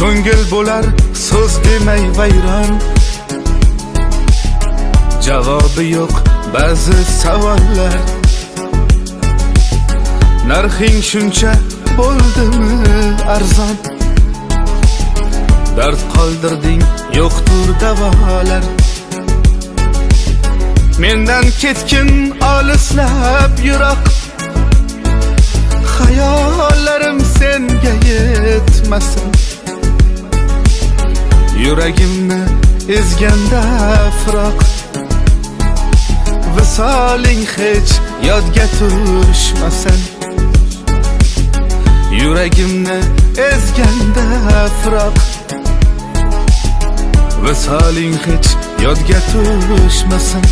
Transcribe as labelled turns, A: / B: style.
A: ko'ngil bo'lar so'z demay vayron. Javobi yo'q ba'zi savollar. Narxing shuncha bo'ldimi arzon? Dard qoldirding, yo'qdir davolar. Mendan ketgin olislab yiroq, hayollarim senga yetmasin. Yuragimni ezganda firoq, visoling hech yodga tushmasin. Yuragimni ezganda firoq, visoling hech yodga tushmasin.